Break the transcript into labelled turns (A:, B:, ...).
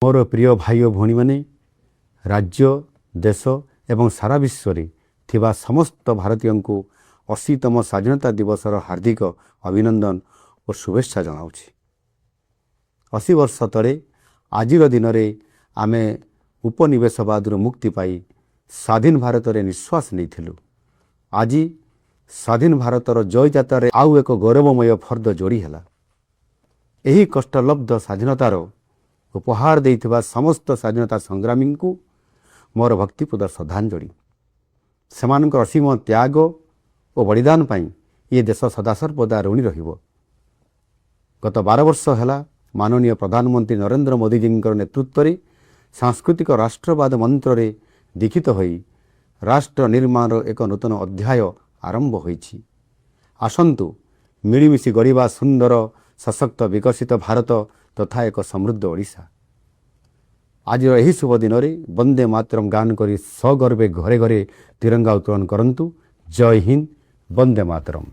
A: मोर प्रिय भाई और भौणी माने राज्य देश एवं सारा विश्व रे थिबा समस्त भारतीय को 80तम स्वाधीनता दिवसर हार्दिक अभिनंदन और शुभेच्छा जनाऊँगी। 80 वर्ष तले आज दिन में आम उपनिवेशवाद मुक्ति पाई स्वाधीन भारत रे निश्वास नहीं। आज स्वाधीन भारतर जय जातार आउ एक गौरवमय फर्द जोड़ी है। यही कष्टलब्ध स्वाधीनतार उपहार देइथिबा समस्त स्वाधीनता संग्रामी को मोर भक्तिपूर्ण श्रद्धांजलि। सेमानकर असीम त्याग और बलिदान पाई ये देश सदासर्वदा ऋणी रहिबो। गत 12 वर्ष है माननीय प्रधानमंत्री नरेंद्र मोदी जी नेतृत्व में सांस्कृतिक राष्ट्रवाद मंत्र रे दीक्षित होई राष्ट्र निर्माण एक नूतन अध्याय आरंभ होईछि। आसंतु मिलीमिशि गढ़िबा सुंदर सशक्त विकसित भारत तथा एक समृद्ध ओडिशा। आज यही शुभ दिन में वंदे मातरम गान करी सगर्वे घरे घरे तिरंगा उत्तोलन करंतु। जय हिंद, वंदे मातरम।